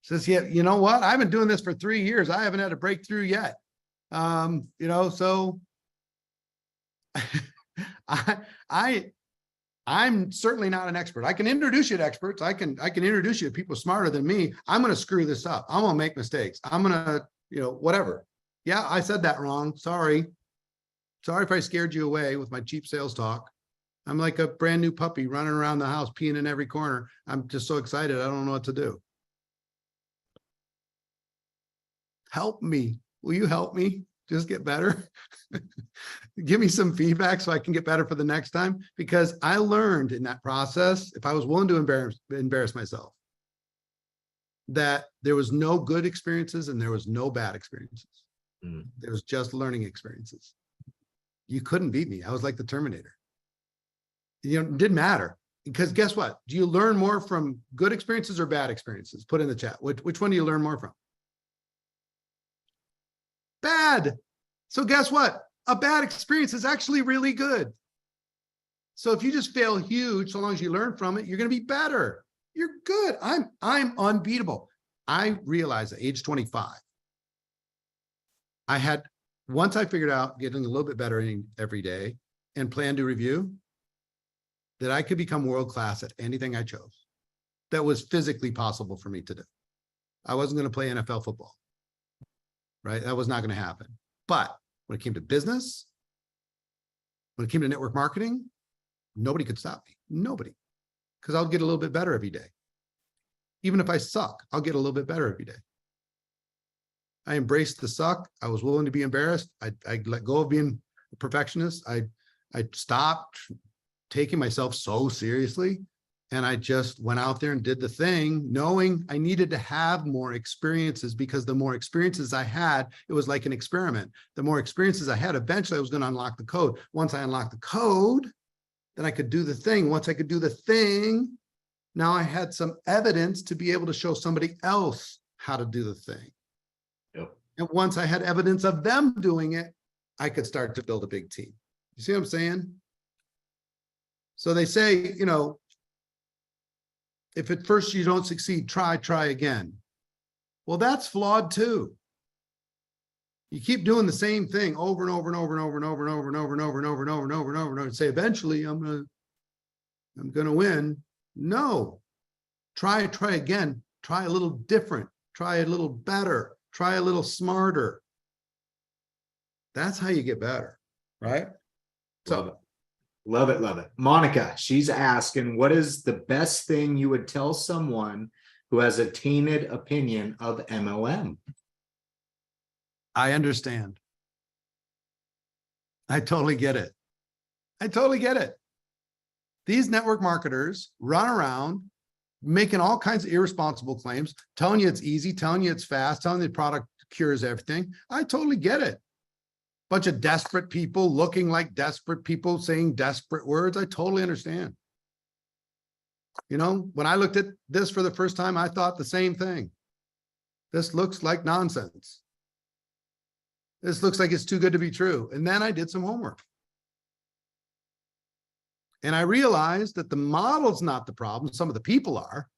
Says, yeah, you know what? I've been doing this for 3 years. I haven't had a breakthrough yet. So I'm certainly not an expert. I can introduce you to experts. I can introduce you to people smarter than me. I'm going to screw this up. I'm going to make mistakes. I'm going to, whatever. Yeah, I said that wrong. Sorry if I scared you away with my cheap sales talk. I'm like a brand new puppy running around the house, peeing in every corner. I'm just so excited. I don't know what to do. Help me. Will you help me just get better? Give me some feedback so I can get better for the next time. Because I learned in that process, if I was willing to embarrass myself, that there was no good experiences and there was no bad experiences. There was just learning experiences. You couldn't beat me. I was like the Terminator. It didn't matter, because guess what? Do you learn more from good experiences or bad experiences? Put in the chat. Which one do you learn more from? Bad. So guess what? A bad experience is actually really good. So if you just fail huge, so long as you learn from it, you're going to be better. You're good. I'm unbeatable. I realized at age 25, once I figured out getting a little bit better every day and plan to review, that I could become world-class at anything I chose that was physically possible for me to do. I wasn't going to play NFL football, right? That was not going to happen. But when it came to business, when it came to network marketing, nobody could stop me. Nobody. Because I'll get a little bit better every day. Even if I suck, I'll get a little bit better every day. I embraced the suck. I was willing to be embarrassed. I let go of being a perfectionist. I stopped taking myself so seriously. And I just went out there and did the thing, knowing I needed to have more experiences, because the more experiences I had, it was like an experiment. The more experiences I had, eventually I was going to unlock the code. Once I unlocked the code, then I could do the thing. Once I could do the thing, now I had some evidence to be able to show somebody else how to do the thing. Yep. And once I had evidence of them doing it, I could start to build a big team. You see what I'm saying? So they say, if at first you don't succeed, try again. Well, that's flawed too. You keep doing the same thing over and over and over and over and over and over and over and over and over and over and over and over and over and say, eventually I'm gonna win. No, try again. Try a little different. Try a little better. Try a little smarter. That's how you get better, right? So. Love it. Love it. Monica, she's asking, what is the best thing you would tell someone who has a tainted opinion of MLM? I understand. I totally get it. I totally get it. These network marketers run around making all kinds of irresponsible claims, telling you it's easy, telling you it's fast, telling you the product cures everything. I totally get it. Bunch of desperate people looking like desperate people saying desperate words. I totally understand. When I looked at this for the first time, I thought the same thing. This looks like nonsense. This looks like it's too good to be true. And then I did some homework. And I realized that the model's not the problem. Some of the people are,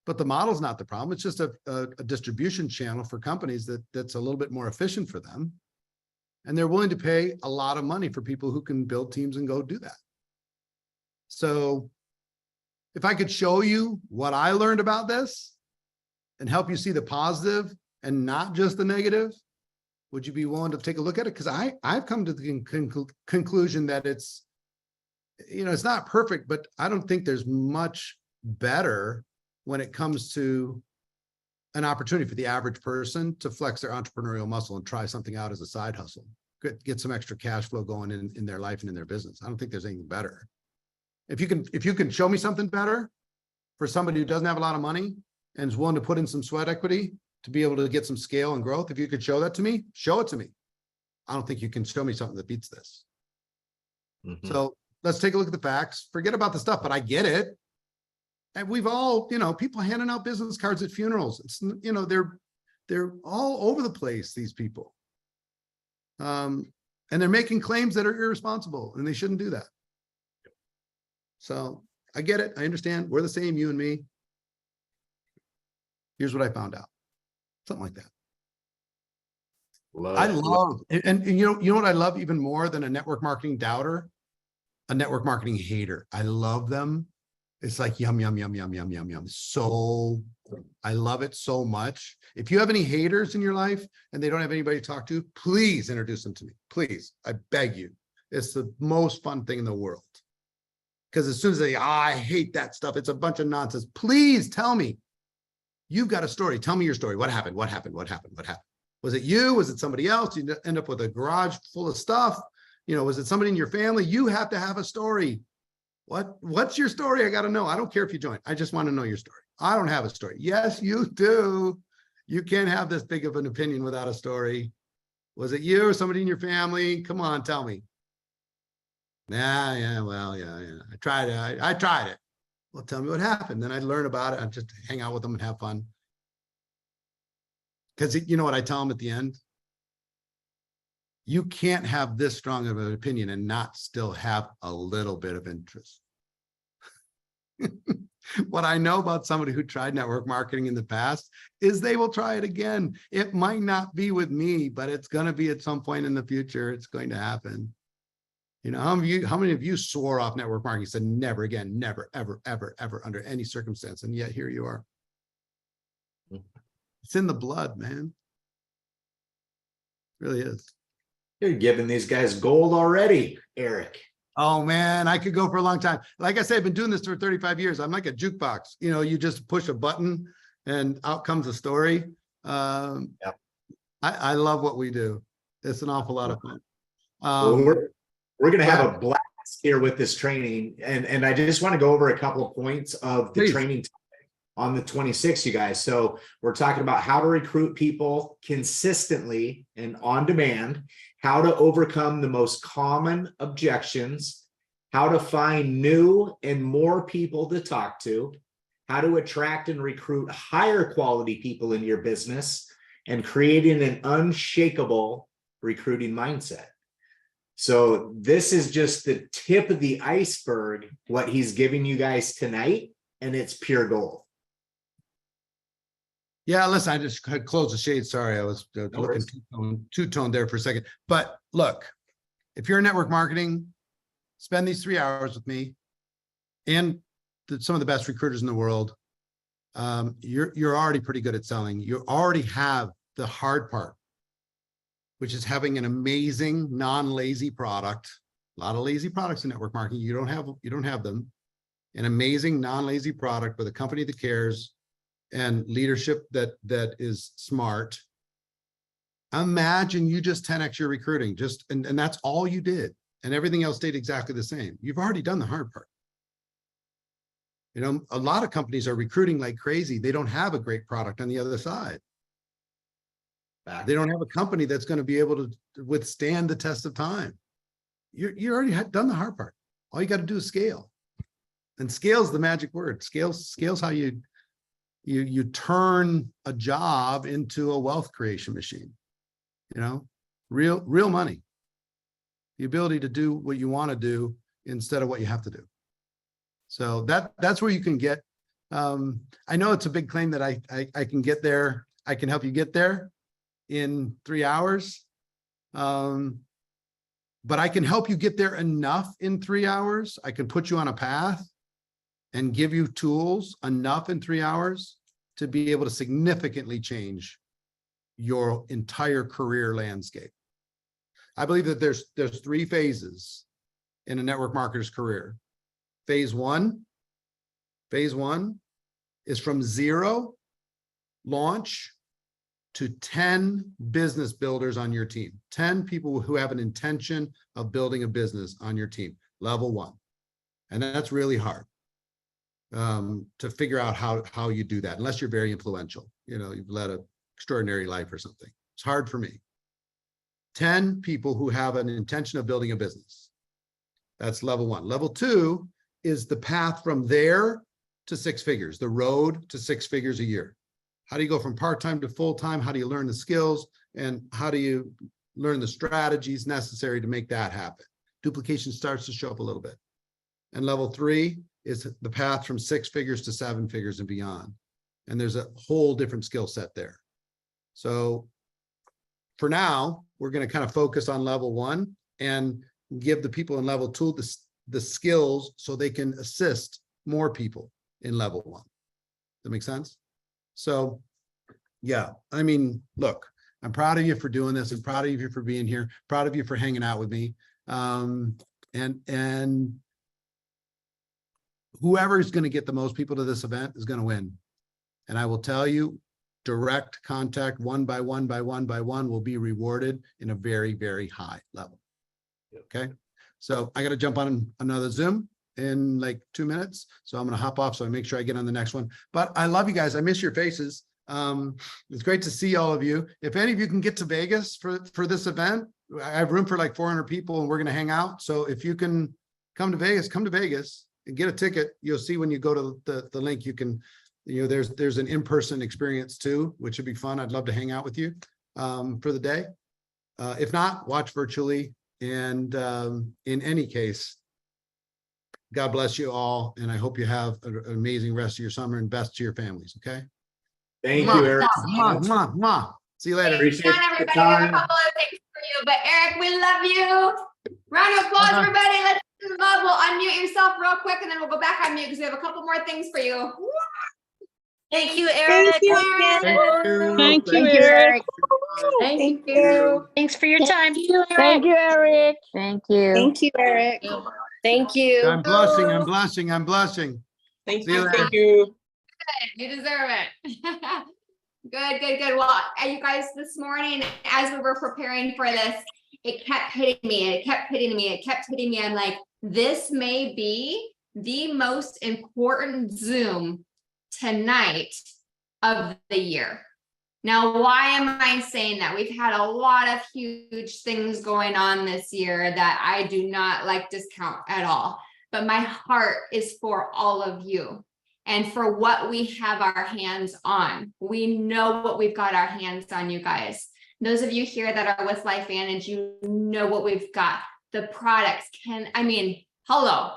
but the model's not the problem. It's just a distribution channel for companies that's a little bit more efficient for them. And they're willing to pay a lot of money for people who can build teams and go do that. So if I could show you what I learned about this and help you see the positive and not just the negative, would you be willing to take a look at it? Because I've come to the conclusion that it's, it's not perfect, but I don't think there's much better when it comes to an opportunity for the average person to flex their entrepreneurial muscle and try something out as a side hustle, get some extra cash flow going in their life and in their business. I don't think there's anything better. If you can show me something better for somebody who doesn't have a lot of money and is willing to put in some sweat equity to be able to get some scale and growth, if you could show that to me, show it to me. I don't think you can show me something that beats this. Mhm. So let's take a look at the facts. Forget about the stuff, but I get it. And we've all, people handing out business cards at funerals. It's, they're all over the place, these people. And they're making claims that are irresponsible, and they shouldn't do that. So I get it. I understand. We're the same, you and me. Here's what I found out. Something like that. I love, and you know what I love even more than a network marketing doubter? A network marketing hater. I love them. It's like yum, yum, yum, yum, yum, yum, yum. So I love it so much. If you have any haters in your life and they don't have anybody to talk to, please introduce them to me. Please, I beg you. It's the most fun thing in the world. Because as soon as they, I hate that stuff. It's a bunch of nonsense. Please tell me. You've got a story. Tell me your story. What happened? What happened? What happened? What happened? Was it you? Was it somebody else? You end up with a garage full of stuff. Was it somebody in your family? You have to have a story. What's your story? I got to know. I don't care if you join. I just want to know your story. I don't have a story. Yes, you do. You can't have this big of an opinion without a story. Was it you or somebody in your family? Come on, tell me. Yeah. I tried it. I tried it. Well, tell me what happened. Then I'd learn about it. I'd just hang out with them and have fun. Because you know what I tell them at the end? You can't have this strong of an opinion and not still have a little bit of interest. What I know about somebody who tried network marketing in the past is they will try it again. It might not be with me, but it's going to be at some point in the future. It's going to happen. How many of you swore off network marketing, said never again, never, ever, ever, ever under any circumstance. And yet here you are. It's in the blood, man. It really is. You're giving these guys gold already, Eric. Oh man, I could go for a long time. Like I said, I've been doing this for 35 years. I'm like a jukebox. You just push a button and out comes a story. Yep. I love what we do. It's an awful lot of fun. Well, we're going to have a blast here with this training. And I just want to go over a couple of points of the training on the 26th, you guys. So we're talking about how to recruit people consistently and on demand, how to overcome the most common objections, how to find new and more people to talk to, how to attract and recruit higher quality people in your business, and creating an unshakable recruiting mindset. So this is just the tip of the iceberg, what he's giving you guys tonight, and it's pure gold. Yeah, listen, I just had closed the shade. Sorry, I was looking two-toned there for a second. But look, if you're in network marketing, spend these 3 hours with me and some of the best recruiters in the world. You're already pretty good at selling. You already have the hard part, which is having an amazing non-lazy product. A lot of lazy products in network marketing. You don't have them. An amazing non-lazy product with a company that cares and leadership that is smart. Imagine you just 10x your recruiting, and that's all you did, and everything else stayed exactly the same. You've already done the hard part. A lot of companies are recruiting like crazy. They don't have a great product on the other side. They don't have a company that's going to be able to withstand the test of time. You already had done the hard part. All you got to do is scale, and scale is the magic word. Scale's how you turn a job into a wealth creation machine. Real money. The ability to do what you want to do instead of what you have to do. So that's where you can get. I know it's a big claim that I can get there. I can help you get there in 3 hours. But I can help you get there enough in 3 hours. I can put you on a path and give you tools enough in 3 hours to be able to significantly change your entire career landscape. I believe that there's 3 phases in a network marketer's career. Phase one is from 0 launch to 10 business builders on your team, 10 people who have an intention of building a business on your team, level 1. And that's really hard to figure out how you do that, unless you're very influential, you've led an extraordinary life or something. It's hard for me. 10 people who have an intention of building a business. That's level 1. Level 2 is the path from there to 6 figures, the road to 6 figures a year. How do you go from part-time to full-time? How do you learn the skills? And how do you learn the strategies necessary to make that happen? Duplication starts to show up a little bit. And level 3 is the path from 6 figures to 7 figures and beyond. And there's a whole different skill set there. So for now, we're going to kind of focus on level 1 and give the people in level 2 the skills so they can assist more people in level 1. Does that make sense? So, yeah, I mean, look, I'm proud of you for doing this. I'm proud of you for being here. Proud of you for hanging out with me. And whoever is going to get the most people to this event is going to win. And I will tell you, direct contact, 1 by 1 by 1 by 1 will be rewarded in a very, very high level. Okay. So I got to jump on another Zoom in like 2 minutes. So I'm going to hop off. So I make sure I get on the next one, but I love you guys. I miss your faces. It's great to see all of you. If any of you can get to Vegas for this event, I have room for like 400 people and we're going to hang out. So if you can come to Vegas and get a ticket. You'll see when you go to the link, you can, there's an in-person experience too, which would be fun. I'd love to hang out with you for the day. If not, watch virtually. And in any case, God bless you all. And I hope you have an amazing rest of your summer and best to your families. Okay. Thank you, Eric. See you later. Appreciate Everybody, I have a couple of things for you, but Eric, we love you. Round of applause, everybody. Let's do the love. We'll unmute yourself real quick and then we'll go back on mute because we have a couple more things for you. Thank you, Eric. Thank you. Thank you, Eric. Thank you. Thanks for your time. Thank you, Eric. Thank you. Thank you, Eric. Thank you. I'm blushing. Thank See you you. later. Thank you. You deserve it. Good. Well, you guys, this morning, as we were preparing for this, it kept hitting me. I'm like, this may be the most important Zoom tonight of the year. Now, why am I saying that? We've had a lot of huge things going on this year that I do not like discount at all, but my heart is for all of you and for what we have our hands on. We know what we've got our hands on, you guys. Those of you here that are with LifeVantage, you know what we've got. The products hello,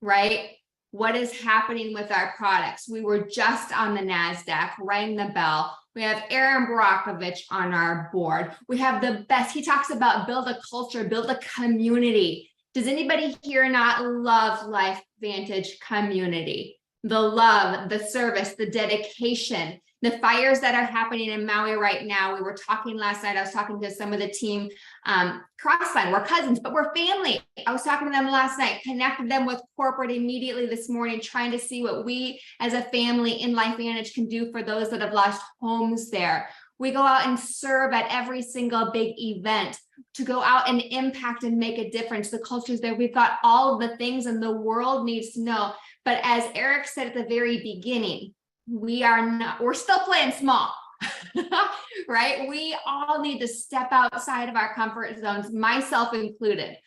right? What is happening with our products? We were just on the NASDAQ, rang the bell. We have Aaron Brockovich on our board. We have the best. He talks about build a culture, build a community. Does anybody here not love LifeVantage community? The love, the service, the dedication, the fires that are happening in Maui right now. We were talking last night. I was talking to some of the team, Crossline. We're cousins, but we're family. I was talking to them last night, connected them with corporate immediately this morning, trying to see what we as a family in LifeVantage can do for those that have lost homes there. We go out and serve at every single big event to go out and impact and make a difference. The culture's there. We've got all of the things and the world needs to know. But as Eric said at the very beginning, we're still playing small, right? We all need to step outside of our comfort zones, myself included.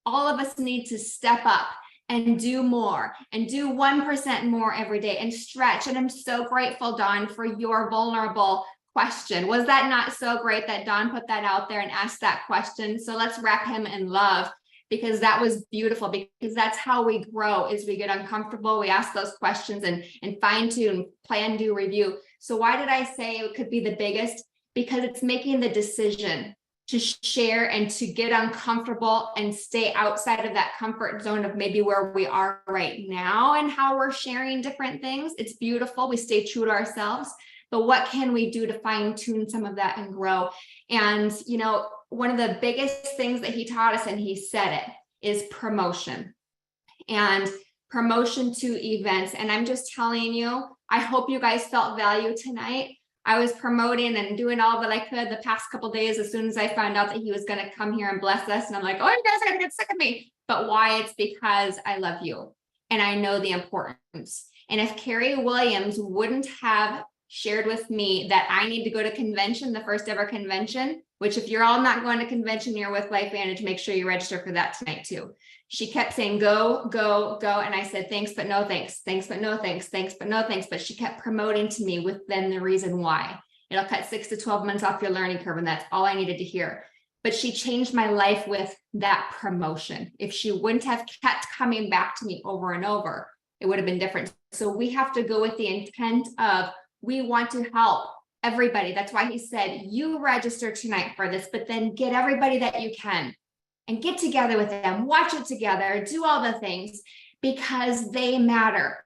All of us need to step up and do more and do 1% more every day and stretch. And I'm so grateful, Dawn, for your vulnerable question. Was that not so great that Dawn put that out there and asked that question? So let's wrap him in love, because that was beautiful, because that's how we grow, is we get uncomfortable, we ask those questions and fine tune, plan, do, review. So why did I say it could be the biggest? Because it's making the decision to share and to get uncomfortable and stay outside of that comfort zone of maybe where we are right now and how we're sharing different things. It's beautiful. We stay true to ourselves, but what can we do to fine tune some of that and grow? And, you know, one of the biggest things that he taught us, and he said it, is promotion and promotion to events. And I'm just telling you, I hope you guys felt value tonight. I was promoting and doing all that I could the past couple of days as soon as I found out that he was going to come here and bless us. And I'm like, oh, you guys are going to get sick of me. But why? It's because I love you and I know the importance. And if Carrie Williams wouldn't have shared with me that I need to go to convention, the first ever convention, which if you're all not going to convention, you're with LifeVantage, make sure you register for that tonight too. She kept saying, go, go, go. And I said, thanks, but no thanks. Thanks, but no thanks. Thanks, but no thanks. But she kept promoting to me with then the reason why. It'll cut 6 to 12 months off your learning curve. And that's all I needed to hear. But she changed my life with that promotion. If she wouldn't have kept coming back to me over and over, it would have been different. So we have to go with the intent of, we want to help everybody. That's why he said, you register tonight for this, but then get everybody that you can. And get together with them, watch it together, do all the things because they matter.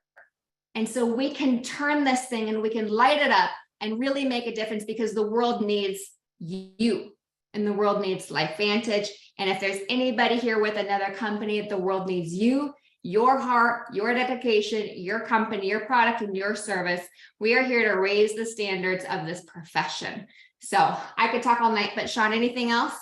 And so we can turn this thing and we can light it up and really make a difference because the world needs you and the world needs LifeVantage. And if there's anybody here with another company, the world needs you, your heart, your dedication, your company, your product, and your service. We are here to raise the standards of this profession. So I could talk all night, but Sean, anything else?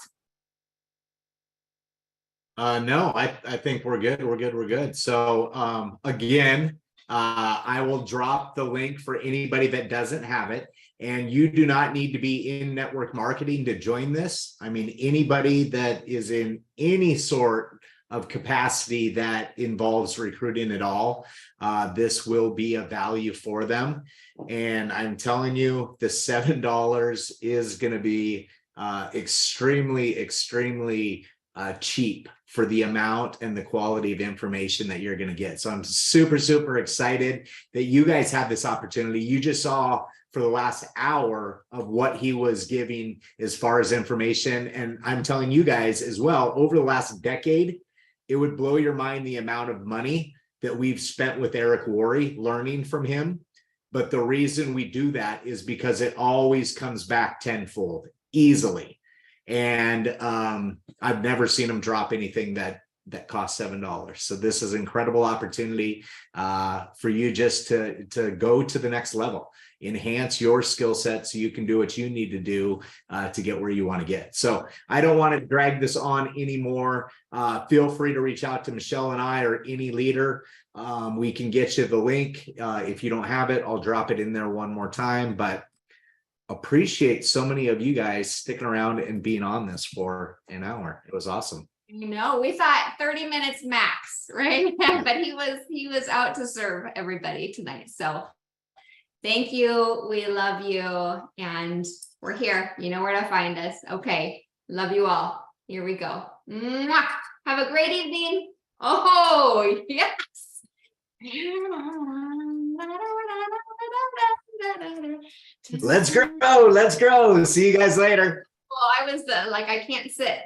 No, I think we're good. We're good. So again, I will drop the link for anybody that doesn't have it. And you do not need to be in network marketing to join this. I mean, anybody that is in any sort of capacity that involves recruiting at all, this will be a value for them. And I'm telling you, the $7 is going to be extremely cheap for the amount and the quality of information that you're going to get. So I'm super excited that you guys have this opportunity. You just saw for the last hour of what he was giving as far as information. And I'm telling you guys as well, over the last decade, it would blow your mind the amount of money that we've spent with Eric Worre learning from him. But the reason we do that is because it always comes back tenfold, easily. And I've never seen him drop anything that costs $7. So this is an incredible opportunity for you just to go to the next level, enhance your skill set so you can do what you need to do to get where you want to get. So I don't want to drag this on anymore. Feel free to reach out to Michelle and I or any leader. We can get you the link. If you don't have it, I'll drop it in there one more time. But appreciate so many of you guys sticking around and being on this for an hour. It was awesome. You know, we thought 30 minutes max, right? But he was out to serve everybody tonight. So thank you. We love you. And we're here. You know where to find us. Okay. Love you all. Here we go. Mwah! Have a great evening. Oh, yes. Let's grow. See you guys later. Well, I was like, I can't sit.